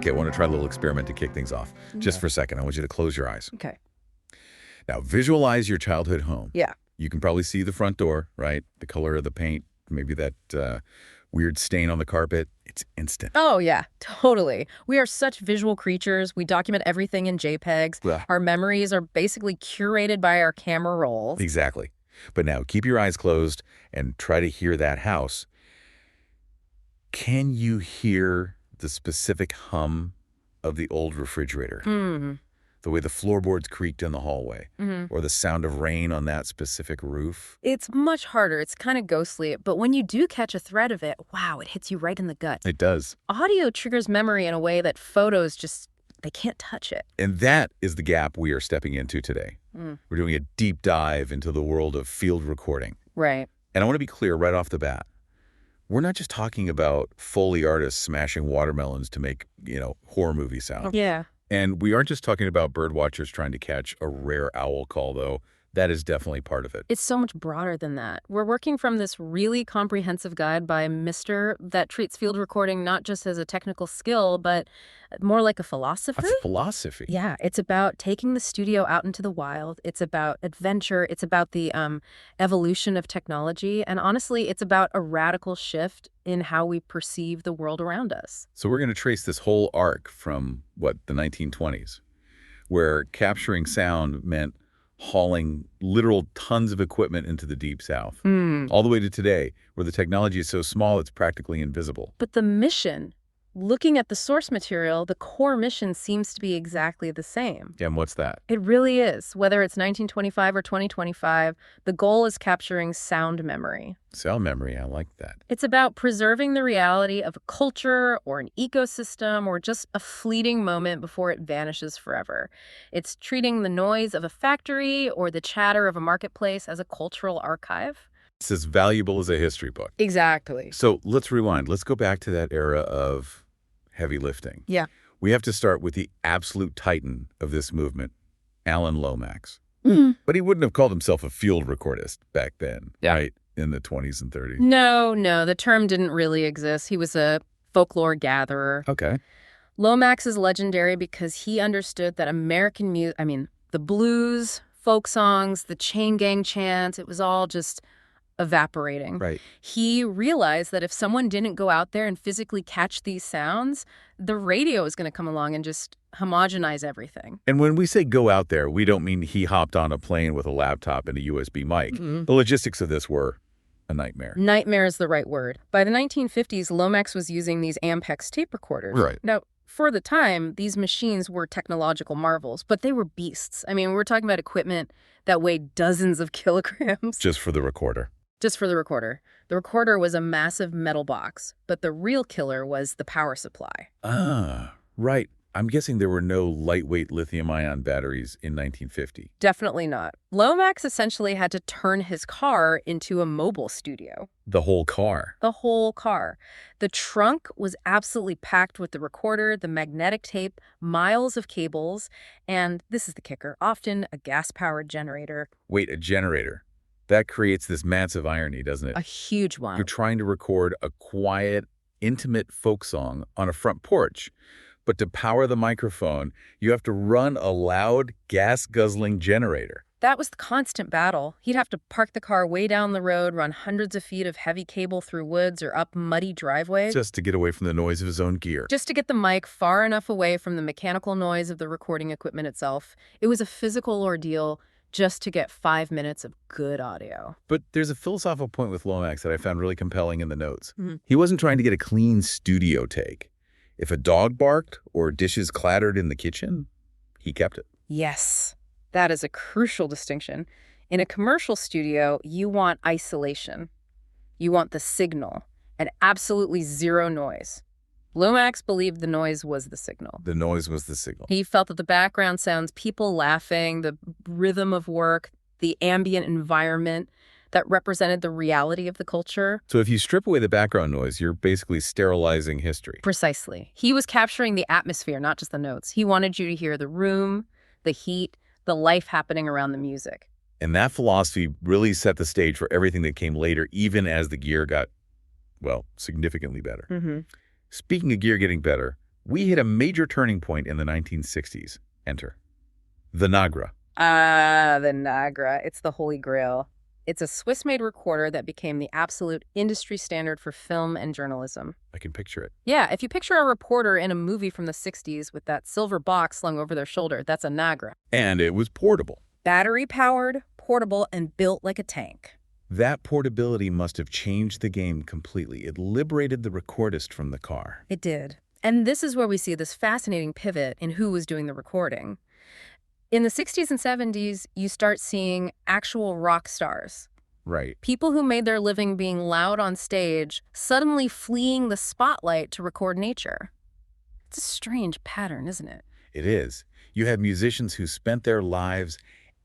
Okay, I want to try a little experiment to kick things off. Just for a second, I want you to close your eyes. Okay. Now, visualize your childhood home. Yeah. You can probably see the front door, right? The color of the paint, maybe that weird stain on the carpet. It's instant. Oh, yeah, totally. We are such visual creatures. We document everything in JPEGs. Yeah. Our memories are basically curated by our camera rolls. Exactly. But now, keep your eyes closed and try to hear that house. Can you hear the specific hum of the old refrigerator? Mm-hmm. The way the floorboards creaked in the hallway, or the sound of rain on that specific roof? It's much harder. It's kind of ghostly. But when you do catch a thread of it, wow, it hits you right in the gut. It does. Audio triggers memory in a way that photos just, they can't touch it. And that is the gap we are stepping into today. We're doing a deep dive into the world of field recording. Right. And I want to be clear right off the bat. We're not just talking about Foley artists smashing watermelons to make, horror movie sound. Yeah. And we aren't just talking about bird watchers trying to catch a rare owl call, though. That is definitely part of it. It's so much broader than that. We're working from this really comprehensive guide by Mr. that treats field recording not just as a technical skill, but more like a philosophy. A philosophy? Yeah, it's about taking the studio out into the wild. It's about adventure. It's about the evolution of technology. And honestly, it's about a radical shift in how we perceive the world around us. So we're going to trace this whole arc from, the 1920s, where capturing sound meant hauling literal tons of equipment into the Deep South, all the way to today, where the technology is so small it's practically invisible. But the mission, looking at the source material, the core mission seems to be exactly the same. And what's that? It really is. Whether it's 1925 or 2025, the goal is capturing sound memory. Sound memory, I like that. It's about preserving the reality of a culture or an ecosystem or just a fleeting moment before it vanishes forever. It's treating the noise of a factory or the chatter of a marketplace as a cultural archive. It's as valuable as a history book. Exactly. So let's rewind. Let's go back to that era of heavy lifting. Yeah. We have to start with the absolute titan of this movement, Alan Lomax. But he wouldn't have called himself a field recordist back then, right? In the 20s and 30s. No, the term didn't really exist. He was a folklore gatherer. Okay. Lomax is legendary because he understood that American music, the blues, folk songs, the chain gang chants, it was all just evaporating. Right. He realized that if someone didn't go out there and physically catch these sounds, the radio is going to come along and just homogenize everything. And when we say go out there, we don't mean he hopped on a plane with a laptop and a USB mic. The logistics of this were a nightmare. Nightmare is the right word. By the 1950s, Lomax was using these Ampex tape recorders. Right. Now, for the time, these machines were technological marvels, but they were beasts. We're talking about equipment that weighed dozens of kilograms. Just for the recorder. Just for the recorder. The recorder was a massive metal box, but the real killer was the power supply. Ah, right. I'm guessing there were no lightweight lithium-ion batteries in 1950. Definitely not. Lomax essentially had to turn his car into a mobile studio. The whole car? The whole car. The trunk was absolutely packed with the recorder, the magnetic tape, miles of cables, and this is the kicker, often a gas-powered generator. Wait, a generator? That creates this massive irony, doesn't it? A huge one. You're trying to record a quiet, intimate folk song on a front porch. But to power the microphone, you have to run a loud, gas-guzzling generator. That was the constant battle. He'd have to park the car way down the road, run hundreds of feet of heavy cable through woods or up muddy driveways. Just to get away from the noise of his own gear. Just to get the mic far enough away from the mechanical noise of the recording equipment itself. It was a physical ordeal just to get 5 minutes of good audio. But there's a philosophical point with Lomax that I found really compelling in the notes. He wasn't trying to get a clean studio take. If a dog barked or dishes clattered in the kitchen, he kept it. Yes, that is a crucial distinction. In a commercial studio, you want isolation. You want the signal and absolutely zero noise. Lomax believed the noise was the signal. The noise was the signal. He felt that the background sounds, people laughing, the rhythm of work, the ambient environment that represented the reality of the culture. So if you strip away the background noise, you're basically sterilizing history. Precisely. He was capturing the atmosphere, not just the notes. He wanted you to hear the room, the heat, the life happening around the music. And that philosophy really set the stage for everything that came later, even as the gear got, significantly better. Speaking of gear getting better, We hit a major turning point in the 1960s. Enter the Nagra. The Nagra. It's the Holy Grail. It's a Swiss-made recorder that became the absolute industry standard for film and journalism. I can picture it. Yeah, if you picture a reporter in a movie from the 60s with that silver box slung over their shoulder, that's a Nagra. And it was portable. Battery-powered, portable, and built like a tank. That portability must have changed the game completely. It liberated the recordist from the car. It did. And this is where we see this fascinating pivot in who was doing the recording. In the 60s and 70s, you start seeing actual rock stars. Right. People who made their living being loud on stage, suddenly fleeing the spotlight to record nature. It's a strange pattern, isn't it? It is. You have musicians who spent their lives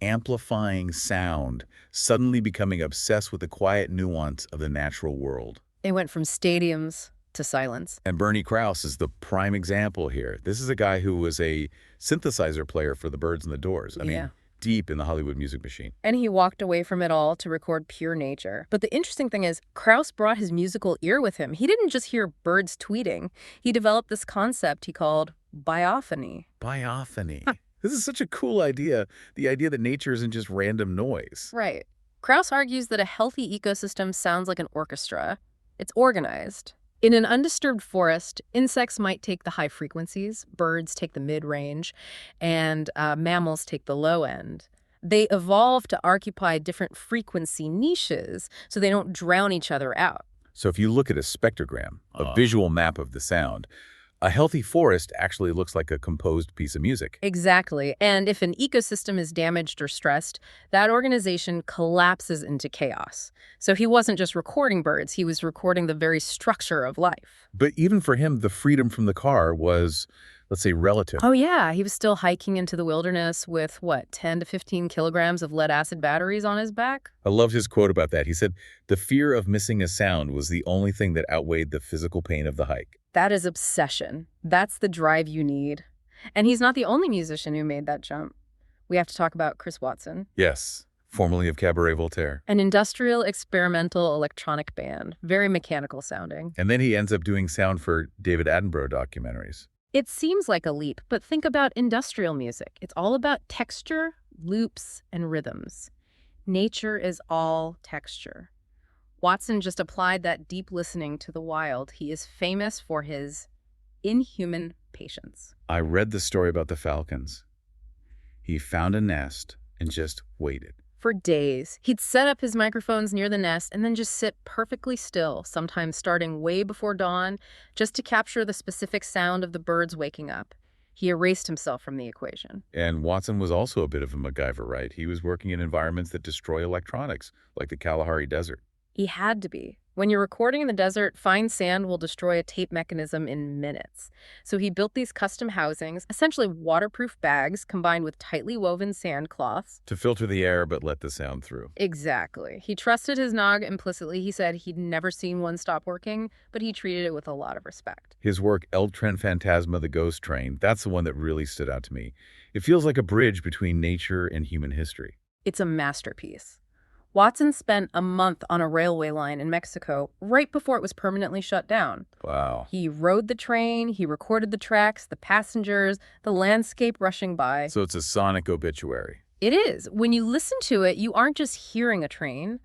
amplifying sound, suddenly becoming obsessed with the quiet nuance of the natural world. They went from stadiums to silence. And Bernie Krause is the prime example here. This is a guy who was a synthesizer player for the Birds and the Doors. I mean, deep in the Hollywood music machine. And he walked away from it all to record pure nature. But the interesting thing is, Krause brought his musical ear with him. He didn't just hear birds tweeting. He developed this concept he called biophony. Biophony. This is such a cool idea. The idea that nature isn't just random noise. Right. Krause argues that a healthy ecosystem sounds like an orchestra. It's organized. In an undisturbed forest, insects might take the high frequencies, birds take the mid-range, and mammals take the low end. They evolve to occupy different frequency niches so they don't drown each other out. So if you look at a spectrogram, a visual map of the sound, a healthy forest actually looks like a composed piece of music. Exactly. And if an ecosystem is damaged or stressed, that organization collapses into chaos. So he wasn't just recording birds, he was recording the very structure of life. But even for him, the freedom from the car was, let's say, relative. Oh, yeah. He was still hiking into the wilderness with, 10 to 15 kilograms of lead-acid batteries on his back? I loved his quote about that. He said, "The fear of missing a sound was the only thing that outweighed the physical pain of the hike." That is obsession. That's the drive you need. And he's not the only musician who made that jump. We have to talk about Chris Watson. Yes, formerly of Cabaret Voltaire. An industrial experimental electronic band, very mechanical sounding. And then he ends up doing sound for David Attenborough documentaries. It seems like a leap, but think about industrial music. It's all about texture, loops, and rhythms. Nature is all texture. Watson just applied that deep listening to the wild. He is famous for his inhuman patience. I read the story about the falcons. He found a nest and just waited. For days, he'd set up his microphones near the nest and then just sit perfectly still, sometimes starting way before dawn, just to capture the specific sound of the birds waking up. He erased himself from the equation. And Watson was also a bit of a MacGyver, right? He was working in environments that destroy electronics, like the Kalahari Desert. He had to be. When you're recording in the desert, fine sand will destroy a tape mechanism in minutes. So he built these custom housings, essentially waterproof bags combined with tightly woven sand cloths. To filter the air but let the sound through. Exactly. He trusted his Nog implicitly. He said he'd never seen one stop working, but he treated it with a lot of respect. His work, El Tren Fantasma, The Ghost Train, that's the one that really stood out to me. It feels like a bridge between nature and human history. It's a masterpiece. Watson spent a month on a railway line in Mexico right before it was permanently shut down. Wow. He rode the train, he recorded the tracks, the passengers, the landscape rushing by. So it's a sonic obituary. It is. When you listen to it, you aren't just hearing a train.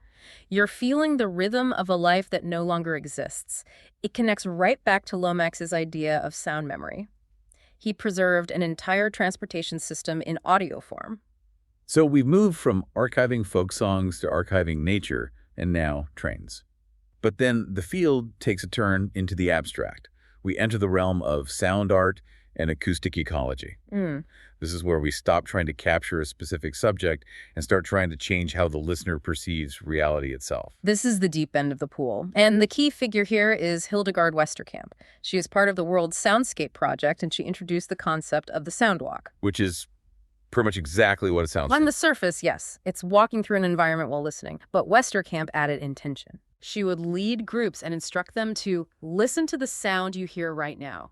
You're feeling the rhythm of a life that no longer exists. It connects right back to Lomax's idea of sound memory. He preserved an entire transportation system in audio form. So we've moved from archiving folk songs to archiving nature, and now trains. But then the field takes a turn into the abstract. We enter the realm of sound art and acoustic ecology. This is where we stop trying to capture a specific subject and start trying to change how the listener perceives reality itself. This is the deep end of the pool. And the key figure here is Hildegard Westerkamp. She is part of the World Soundscape Project, and she introduced the concept of the sound walk. Which is pretty much exactly what it sounds On like. the surface, yes. It's walking through an environment while listening. But Westerkamp added intention. She would lead groups and instruct them to listen to the sound you hear right now.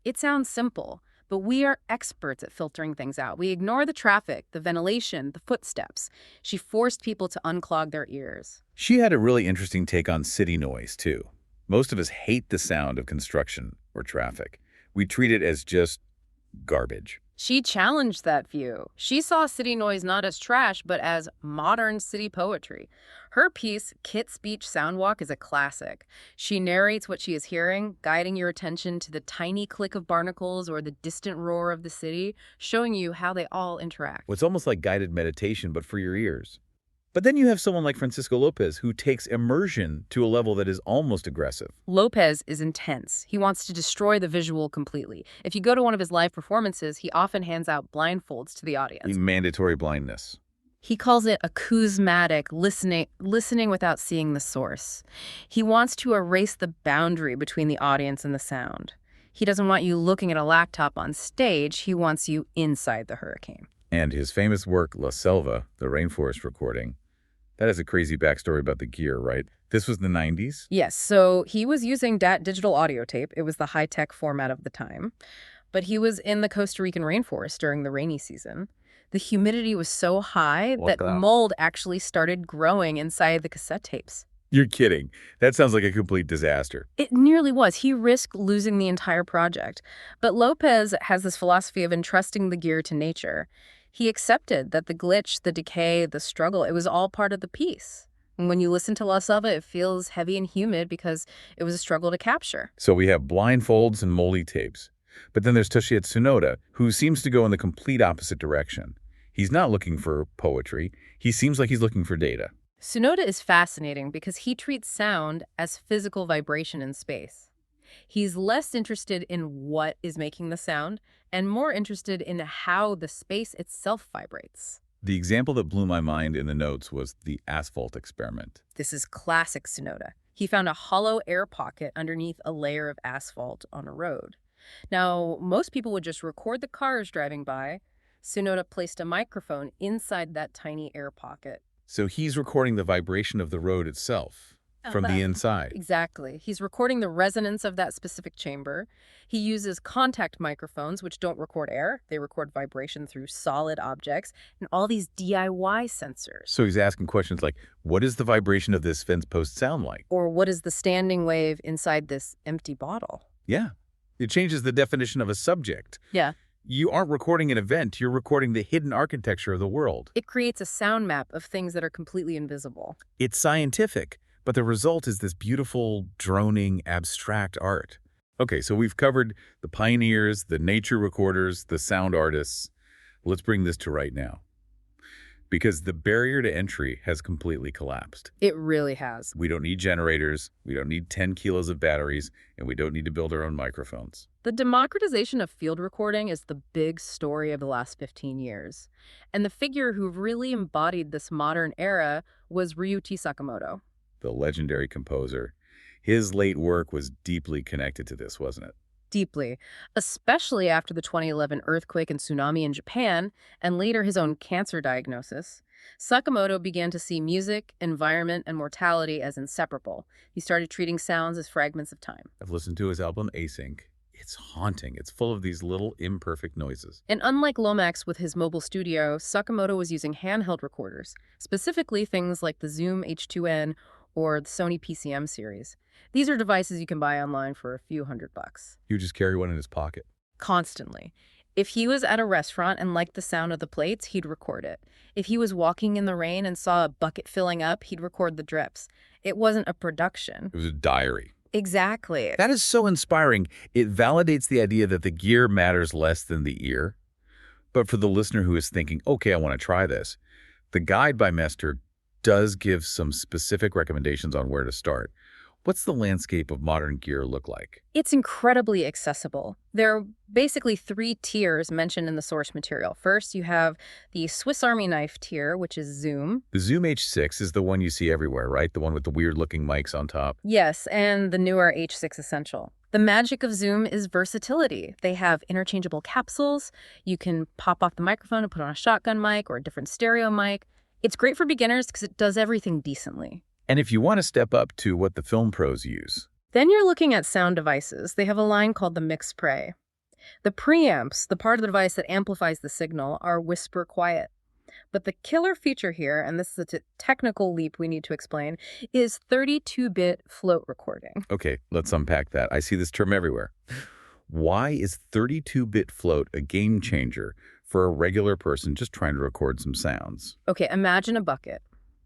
It sounds simple, but we are experts at filtering things out. We ignore the traffic, the ventilation, the footsteps. She forced people to unclog their ears. She had a really interesting take on city noise, too. Most of us hate the sound of construction or traffic. We treat it as just garbage. She challenged that view. She saw city noise not as trash, but as modern city poetry. Her piece, Kit's Beach Soundwalk, is a classic. She narrates what she is hearing, guiding your attention to the tiny click of barnacles or the distant roar of the city, showing you how they all interact. Well, it's almost like guided meditation, but for your ears. But then you have someone like Francisco Lopez who takes immersion to a level that is almost aggressive. Lopez is intense. He wants to destroy the visual completely. If you go to one of his live performances, he often hands out blindfolds to the audience. Mandatory blindness. He calls it acousmatic, listening without seeing the source. He wants to erase the boundary between the audience and the sound. He doesn't want you looking at a laptop on stage. He wants you inside the hurricane. And his famous work, La Selva, the rainforest recording, that has a crazy backstory about the gear, right? This was the 90s? Yes, so he was using DAT digital audio tape. It was the high-tech format of the time. But he was in the Costa Rican rainforest during the rainy season. The humidity was so high that mold actually started growing inside the cassette tapes. You're kidding. That sounds like a complete disaster. It nearly was. He risked losing the entire project. But Lopez has this philosophy of entrusting the gear to nature. He accepted that the glitch, the decay, the struggle, it was all part of the piece. And when you listen to La Selva, it feels heavy and humid because it was a struggle to capture. So we have blindfolds and moldy tapes. But then there's Toshiya Tsunoda, who seems to go in the complete opposite direction. He's not looking for poetry. He seems like he's looking for data. Tsunoda is fascinating because he treats sound as physical vibration in space. He's less interested in what is making the sound and more interested in how the space itself vibrates. The example that blew my mind in the notes was the asphalt experiment. This is classic Tsunoda. He found a hollow air pocket underneath a layer of asphalt on a road. Now, most people would just record the cars driving by. Tsunoda placed a microphone inside that tiny air pocket. So he's recording the vibration of the road itself from the inside. Exactly. He's recording the resonance of that specific chamber. He uses contact microphones, which don't record air. They record vibration through solid objects and all these DIY sensors. So he's asking questions like, what does the vibration of this fence post sound like? Or what is the standing wave inside this empty bottle? Yeah. It changes the definition of a subject. Yeah. You aren't recording an event, you're recording the hidden architecture of the world. It creates a sound map of things that are completely invisible. It's scientific, but the result is this beautiful, droning, abstract art. Okay, so we've covered the pioneers, the nature recorders, the sound artists. Let's bring this to right now. Because the barrier to entry has completely collapsed. It really has. We don't need generators, we don't need 10 kilos of batteries, and we don't need to build our own microphones. The democratization of field recording is the big story of the last 15 years. And the figure who really embodied this modern era was Ryuichi Sakamoto. The legendary composer. His late work was deeply connected to this, wasn't it? Deeply, especially after the 2011 earthquake and tsunami in Japan, and later his own cancer diagnosis. Sakamoto began to see music, environment, and mortality as inseparable. He started treating sounds as fragments of time. I've listened to his album Async. It's haunting. It's full of these little imperfect noises. And unlike Lomax with his mobile studio, Sakamoto was using handheld recorders, specifically things like the Zoom H2N or the Sony PCM series. These are devices you can buy online for a few $100. He would just carry one in his pocket. Constantly. If he was at a restaurant and liked the sound of the plates, he'd record it. If he was walking in the rain and saw a bucket filling up, he'd record the drips. It wasn't a production. It was a diary. Exactly. That is so inspiring. It validates the idea that the gear matters less than the ear. But for the listener who is thinking, okay, I want to try this, the guide by Mester does give some specific recommendations on where to start. What's the landscape of modern gear look like? It's incredibly accessible. There are basically 3 tiers mentioned in the source material. First, you have the Swiss Army knife tier, which is Zoom. The Zoom H6 is the one you see everywhere, right? The one with the weird-looking mics on top. Yes, and the newer H6 Essential. The magic of Zoom is versatility. They have interchangeable capsules. You can pop off the microphone and put on a shotgun mic or a different stereo mic. It's great for beginners because it does everything decently. And if you want to step up to what the film pros use, then you're looking at sound devices. They have a line called the mix pre. The preamps, the part of the device that amplifies the signal, are whisper quiet. But the killer feature here, and this is a technical leap we need to explain, is 32-bit float recording. Okay, let's unpack that. I see this term everywhere. Why is 32-bit float a game changer for a regular person just trying to record some sounds? Okay, imagine a bucket.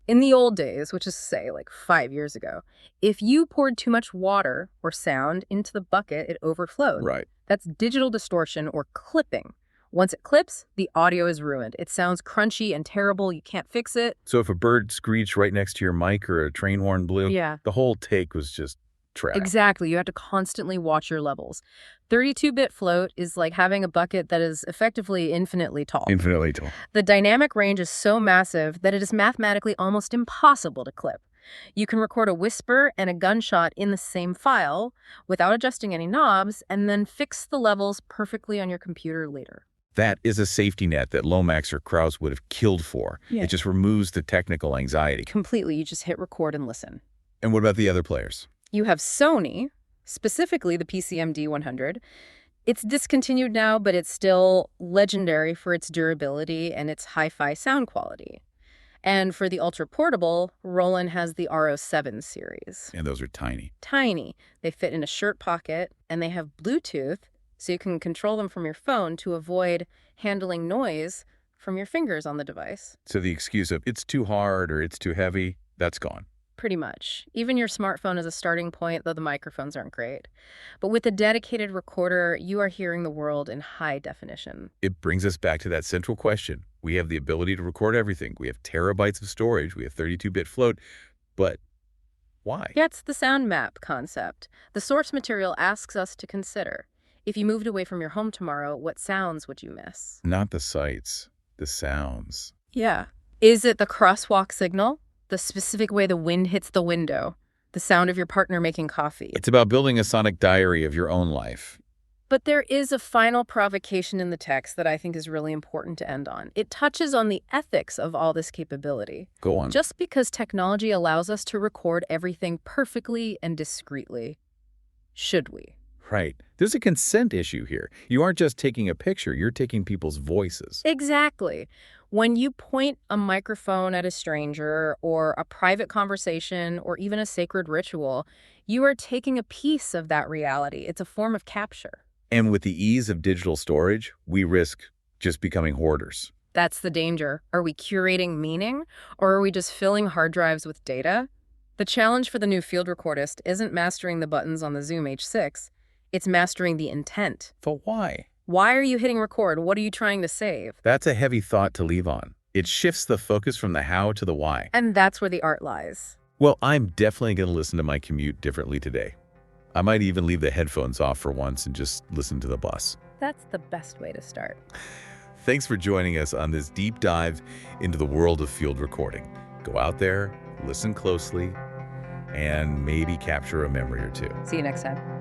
In the old days, which is, say, like 5 years ago, if you poured too much water or sound into the bucket, it overflowed. Right. That's digital distortion or clipping. Once it clips, the audio is ruined. It sounds crunchy and terrible. You can't fix it. So if a bird screeched right next to your mic or a train horn blew, the whole take was just trash. Exactly. You have to constantly watch your levels. 32-bit float is like having a bucket that is effectively infinitely tall. Infinitely tall. The dynamic range is so massive that it is mathematically almost impossible to clip. You can record a whisper and a gunshot in the same file without adjusting any knobs and then fix the levels perfectly on your computer later. That is a safety net that Lomax or Krauss would have killed for. Yeah. It just removes the technical anxiety. Completely. You just hit record and listen. And what about the other players? You have Sony, specifically the PCM D100. It's discontinued now, but it's still legendary for its durability and its hi-fi sound quality. And for the ultra-portable, Roland has the RO7 series. And those are tiny. Tiny. They fit in a shirt pocket, and they have Bluetooth, so you can control them from your phone to avoid handling noise from your fingers on the device. So the excuse of it's too hard or it's too heavy, that's gone. Pretty much. Even your smartphone is a starting point, though the microphones aren't great. But with a dedicated recorder, you are hearing the world in high definition. It brings us back to that central question. We have the ability to record everything. We have terabytes of storage. We have 32-bit float. But why? Yeah, it's the sound map concept. The source material asks us to consider. If you moved away from your home tomorrow, what sounds would you miss? Not the sights, the sounds. Yeah. Is it the crosswalk signal? The specific way the wind hits the window? The sound of your partner making coffee? It's about building a sonic diary of your own life. But there is a final provocation in the text that I think is really important to end on. It touches on the ethics of all this capability. Go on. Just because technology allows us to record everything perfectly and discreetly, should we? Right. There's a consent issue here. You aren't just taking a picture, you're taking people's voices. Exactly. When you point a microphone at a stranger or a private conversation or even a sacred ritual, you are taking a piece of that reality. It's a form of capture. And with the ease of digital storage, we risk just becoming hoarders. That's the danger. Are we curating meaning, or are we just filling hard drives with data? The challenge for the new field recordist isn't mastering the buttons on the Zoom H6. It's mastering the intent. But why? Why are you hitting record? What are you trying to save? That's a heavy thought to leave on. It shifts the focus from the how to the why. And that's where the art lies. Well, I'm definitely going to listen to my commute differently today. I might even leave the headphones off for once and just listen to the bus. That's the best way to start. Thanks for joining us on this deep dive into the world of field recording. Go out there, listen closely, and maybe capture a memory or two. See you next time.